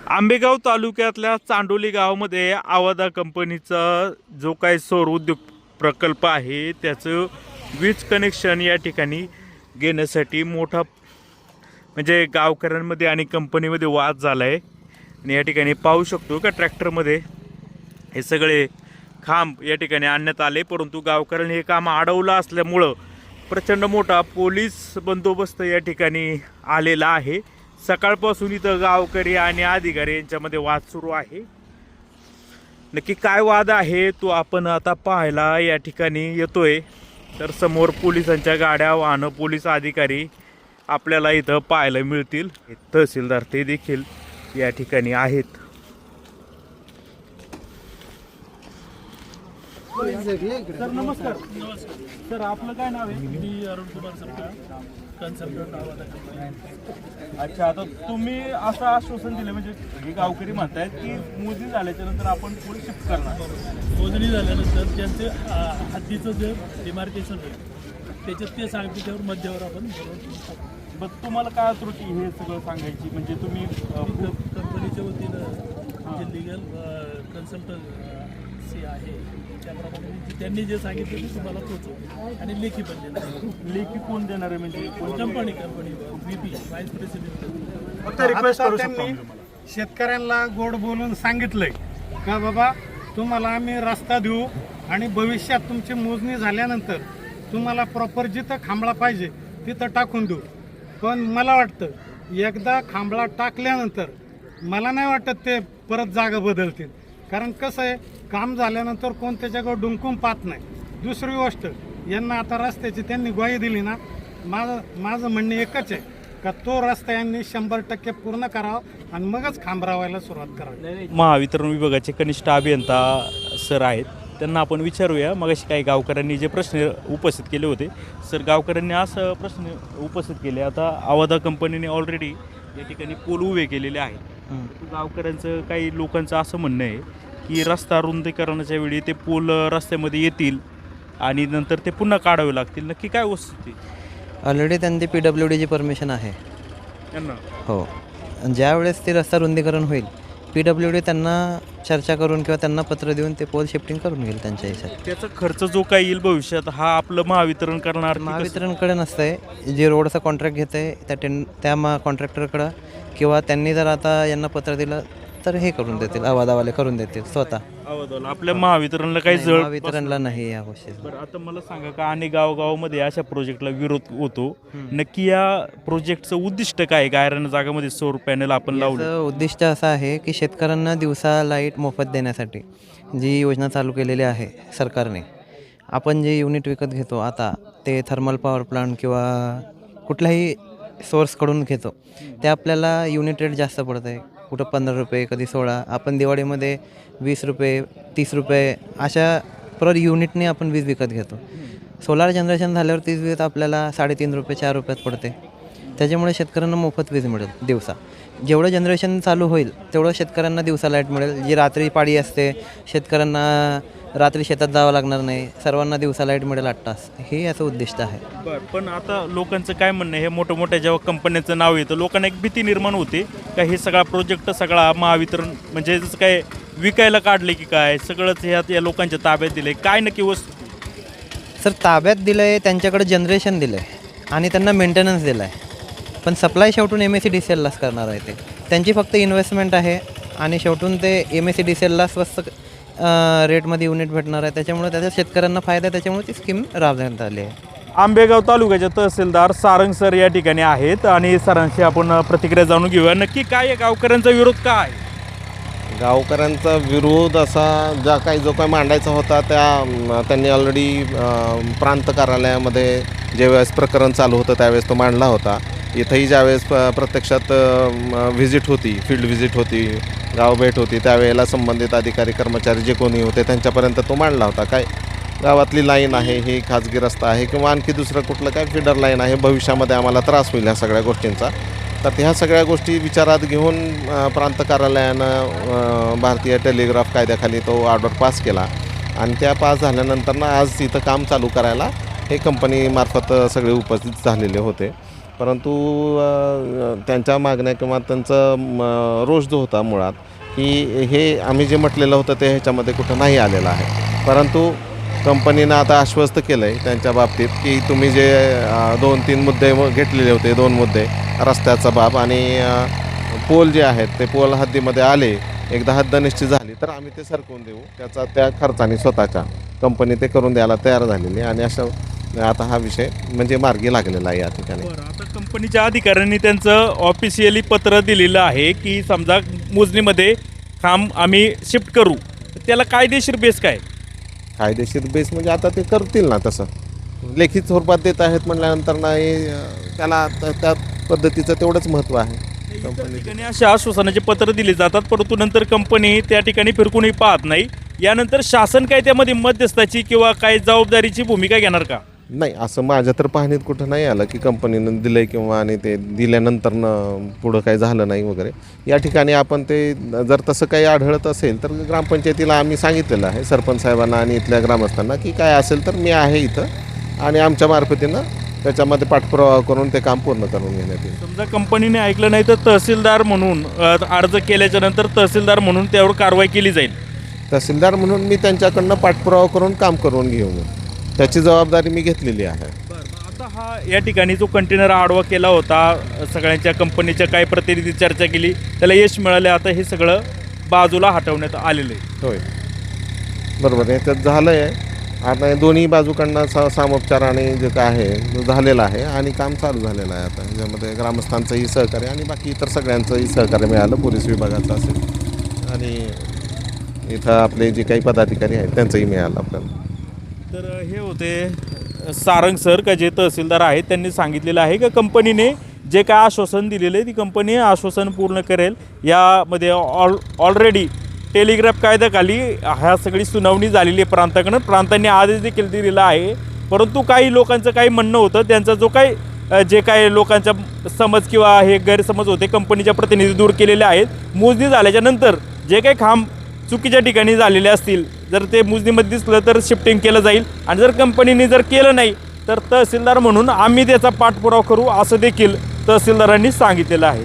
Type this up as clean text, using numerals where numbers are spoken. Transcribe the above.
आंबेगाव तालुक्यातल्या चांडोली गावामध्ये आवादा कंपनीचा जो काही सौर उद्योग प्रकल्प आहे त्याचं वीज कनेक्शन या ठिकाणी घेण्यासाठी मोठा म्हणजे गावकऱ्यांमध्ये आणि कंपनीमध्ये वाद झाला आहे. आणि या ठिकाणी पाहू शकतो का ट्रॅक्टरमध्ये हे सगळे खांब या ठिकाणी आणण्यात आले, परंतु गावकऱ्यांनी हे काम अडवलं असल्यामुळं प्रचंड मोठा पोलीस बंदोबस्त या ठिकाणी आलेला आहे. सकाळपासून इथं गावकरी आणि अधिकारी यांच्यामध्ये वाद सुरू आहे. नक्की काय वाद आहे तो आपण आता पाहायला या ठिकाणी येतोय. तर समोर पोलिसांच्या गाड्या, वाहनं, पोलीस अधिकारी आपल्याला इथं पाहायला मिळतील. तहसीलदार ते देखील या ठिकाणी आहेत. सर नमस्कार. सर आपलं काय नाव आहे? मी अरुण कुमार सरकार, कन्सल्टंट आवादा कंपनी. अच्छा, आता तुम्ही असं आश्वासन दिलं म्हणजे हे गावकरी म्हणतायत की मोदी झाल्याच्या नंतर आपण पुढे शिफ्ट करणार. मोजणी झाल्यानंतर त्यांचे हद्दीचं जे डिमार्केशन होईल त्याच्यात ते सांगते त्यावर मध्यावर आपण बघ तुम्हाला काय त्रुटी हे सगळं सांगायची म्हणजे तुम्ही कंपनीच्या वतीनं जे लिगल कन्सल्टन्सी आहे त्याप्रमाणे त्यांनी जे सांगितलं ते तुम्हाला पोहोचवलं आणि लेखी पण देणार. लेखी कोण देणार आहे म्हणजे कंपनी VP व्हाईस प्रेसिडेंट. फक्त रिक्वेस्ट करू शकतो त्यांनी शेतकऱ्यांना गोड बोलून सांगितलंय का बाबा तुम्हाला आम्ही रस्ता देऊ आणि भविष्यात तुमची मोजणी झाल्यानंतर तुम्हाला प्रॉपर जिथं खांबळा पाहिजे तिथं टाकून देऊ. पण मला वाटतं एकदा खांबळा टाकल्यानंतर मला नाही वाटत ते परत जागा बदलतील. कारण कसं आहे, काम झाल्यानंतर कोण त्याच्याकडे डुंकून पाहत नाही. दुसरी गोष्ट, यांना आता रस्त्याची त्यांनी ग्वाही दिली ना, माझं म्हणणं एकच आहे का तो रस्ता यांनी 100% पूर्ण करावा आणि मगच खांबरावायला सुरुवात करावी. महावितरण विभागाचे कनिष्ठ अभियंता सर आहेत, त्यांना आपण विचारूया. मगाशी काही गावकऱ्यांनी जे प्रश्न उपस्थित केले होते. सर, गावकऱ्यांनी असं प्रश्न उपस्थित केले, आता आवादा कंपनीने ऑलरेडी या ठिकाणी पोल उभे केलेले आहेत. गावकऱ्यांचं काही लोकांचं असं म्हणणं आहे की रस्ता रुंदीकरणाच्या वेळी ते पोल रस्त्यामध्ये येतील आणि नंतर ते पुन्हा काढावे लागतील. नक्की काय वस्तू ऑलरेडी त्यांची PWDची परमिशन आहे त्यांना? हो. ज्या वेळेस ते रस्ता रुंदीकरण होईल PWD त्यांना चर्चा करून किंवा त्यांना पत्र देऊन ते पोल शिफ्टिंग करून घेईल त्यांच्या ह्याच्यात. त्याचा खर्च जो काही येईल भविष्यात हा आपलं महावितरण करणार? महावितरणकडे नसतंय, जे रोडचा कॉन्ट्रॅक्ट घेत आहे त्या कॉन्ट्रॅक्टरकडं किंवा त्यांनी जर आता यांना पत्र दिलं तर हे करून देतील, आवादावाले करून देतील स्वतः. आपल्या महावितरणला काही जळ महावितरणला नाही या गोष्टी. बरं, आता मला सांगा का अनेक गावगावामध्ये अशा प्रोजेक्टला विरोध होतो, नक्की या प्रोजेक्टचं उद्दिष्ट काय? गायरान जागामध्ये सौर पॅनल आपण लावलं, उद्दिष्ट असं आहे की शेतकऱ्यांना दिवसा लाईट मोफत देण्यासाठी जी योजना चालू केलेली आहे सरकारने. आपण जे युनिट विकत घेतो आता ते थर्मल पॉवर प्लांट किंवा कुठल्याही सोर्सकडून घेतो ते आपल्याला युनिट रेट जास्त पडतं आहे. कुठं 15 रुपये, कधी 16. आपण दिवाळीमध्ये 20 रुपये, 30 रुपये अशा पर युनिटने आपण वीज विकत घेतो. सोलार जनरेशन झाल्यावर तीच वीज आपल्याला 3.5 रुपये, 4 रुपयात पडते. त्याच्यामुळे शेतकऱ्यांना मोफत वीज मिळेल दिवसा. जेवढं जनरेशन चालू होईल तेवढं शेतकऱ्यांना दिवसा लाईट मिळेल. जी रात्री पाळी असते शेतकऱ्यांना रात्री शेतात जावं लागणार नाही, सर्वांना दिवसा लाईट मिळेल 8 तास. हे याचं उद्दिष्ट आहे. बरं, पण आता लोकांचं काय म्हणणं आहे, हे मोठं मोठ्या जेव्हा कंपन्यांचं नाव येतं लोकांना एक भीती निर्माण होते का हे सगळा प्रोजेक्ट सगळा महावितरण म्हणजे जसं काय विकायला काढले की काय, सगळंच ह्यात या लोकांच्या ताब्यात दिलं आहे. काय नक्की वस्तू? सर, ताब्यात दिलं आहे, त्यांच्याकडे जनरेशन दिलं आहे आणि त्यांना मेंटेनन्स दिला आहे. पण सप्लाय शेवटून MSEDCLलाच करणार आहे. त्यांची फक्त इन्व्हेस्टमेंट आहे आणि शेवटून ते MSEDCLला स्वस्त रेटमध्ये युनिट भेटणार आहे. त्याच्यामुळे त्याच्या शेतकऱ्यांना फायदा आहे. त्याच्यामुळे ती स्कीम राबवण्यात आली आहे. आंबेगाव तालुक्याचे तहसीलदार सारंग सर या ठिकाणी आहेत आणि सरांशी आपण प्रतिक्रिया जाणून घेऊया. नक्की काय आहे गावकऱ्यांचा विरोध काय? गावकऱ्यांचा विरोध असा जो काही मांडायचा होता त्यांनी ऑलरेडी प्रांत कार्यालयामध्ये ज्यावेळेस प्रकरण चालू होतं त्यावेळेस तो मांडला होता. इथंही ज्यावेळेस प्रत्यक्षात व्हिजिट होती, फील्ड व्हिजिट होती, गावभेट होती, त्यावेळेला संबंधित अधिकारी कर्मचारी जे कोणी होते त्यांच्यापर्यंत तो मांडला होता. काय गावातली लाईन आहे, ही खाजगी रस्ता आहे किंवा आणखी दुसरं कुठलं काय फिडर लाईन आहे, भविष्यामध्ये आम्हाला त्रास होईल ह्या सगळ्या गोष्टींचा. तर ह्या सगळ्या गोष्टी विचारात घेऊन प्रांत कार्यालयानं भारतीय टेलिग्राफ कायद्याखाली तो ऑर्डर पास केला आणि त्या पास झाल्यानंतर आज इथं काम चालू करायला हे कंपनीमार्फत सगळे उपस्थित झालेले होते. परंतु त्यांच्या मागण्या किंवा त्यांचा रोष जो होता मुळात की हे आम्ही जे म्हटलेलं होतं ते ह्याच्यामध्ये कुठं नाही आलेलं आहे. परंतु कंपनीनं आता आश्वस्त केलं आहे त्यांच्या बाबतीत की तुम्ही जे 2-3 मुद्दे घेतलेले होते, 2 मुद्दे रस्त्याचा बाब आणि पोल जे आहेत ते पोल हद्दीमध्ये आले, एकदा हद्द निश्चित झाली तर आम्ही ते सरकवून देऊ, त्याचा त्या खर्चाने स्वतःच्या कंपनी ते करून द्यायला तयार झालेली आणि अशा आता हा विषय म्हणजे मार्गी लागलेला आहे या ठिकाणी. बरं, आता कंपनीच्या अधिकाऱ्यांनी त्यांचं ऑफिशियली पत्र दिलेलं आहे की समजा मोजणीमध्ये खांब आम्ही शिफ्ट करू, त्याला कायदेशीर बेस काय? कायदेशीर बेस म्हणजे आता ते करतील ना, तसं लेखी स्वरूपात देत आहेत म्हटल्यानंतर नाही त्याला त्या पद्धतीचं तेवढंच महत्त्व आहे. इतर ठिकाणी अशा आश्वासनाचे पत्र दिले जातात, परंतु नंतर कंपनी त्या ठिकाणी फिरकूनही पाहत नाही. यानंतर शासन काय त्यामध्ये मध्यस्थाची किंवा काय जबाबदारीची भूमिका घेणार का? नाही, असं माझ्या तर पाहणीत कुठं नाही आलं की कंपनीनं दिलं आहे किंवा आणि ते दिल्यानंतरनं पुढं काही झालं नाही वगैरे. या ठिकाणी आपण ते जर तसं काही आढळत असेल तर ग्रामपंचायतीला आम्ही सांगितलेलं आहे, सरपंच साहेबांना आणि इथल्या ग्रामस्थांना की काय असेल तर मी आहे इथं आणि आमच्या मार्फतीनं त्याच्यामध्ये पाठपुरावा करून ते काम पूर्ण करून घेण्यात येईल. समजा कंपनीने ऐकलं नाही तर तहसीलदार म्हणून अर्ज केल्याच्या नंतर तहसीलदार म्हणून त्यावर कारवाई केली जाईल. तहसीलदार म्हणून मी त्यांच्याकडनं पाठपुरावा करून काम करून घेऊन त्याची जबाबदारी मी घेतलेली आहे. आता हा या ठिकाणी जो कंटेनर आडवा केला होता, सगळ्यांच्या कंपनीच्या काही प्रतिनिधी चर्चा केली, त्याला यश मिळालं, आता हे सगळं बाजूला हटवण्यात आलेलं आहे. होय, बरोबर आहे, त्यात झालं आहे. आता दोन्ही बाजूकडनं सामोपचार आणि जे काय आहे झालेलं आहे आणि काम चालू झालेलं आहे. आता याच्यामध्ये ग्रामस्थांचंही सहकार्य आणि बाकी इतर सगळ्यांचंही सहकार्य मिळालं, पोलीस विभागाचं असेल आणि इथं आपले जे काही पदाधिकारी आहेत त्यांचंही मिळालं आपल्याला. तर हे होते सारंग सर का जे तहसीलदार आहेत, त्यांनी सांगितलेलं आहे की कंपनीने जे काय आश्वासन दिलेलं आहे ती कंपनी आश्वासन पूर्ण करेल. यामध्ये ऑलरेडी टेलिग्राफ कायद्याखाली ह्या सगळी सुनावणी झालेली आहे प्रांताकडून, प्रांतांनी आदेश देखील दिलेला आहे. परंतु काही लोकांचं काही म्हणणं होतं, त्यांचा जो काही जे काही लोकांचा समज किंवा हे गैरसमज होते कंपनीच्या प्रतिनिधी दूर केलेले आहेत. मोजणी झाल्याच्या नंतर जे काही खांब चुकीच्या ठिकाणी झालेले असतील, जर ते मोजणीमध्ये दिसलं तर शिफ्टिंग केलं जाईल आणि जर कंपनीने जर केलं नाही तर तहसीलदार म्हणून आम्ही त्याचा पाठपुरावा करू, असं देखील तहसीलदारांनी सांगितलेलं आहे.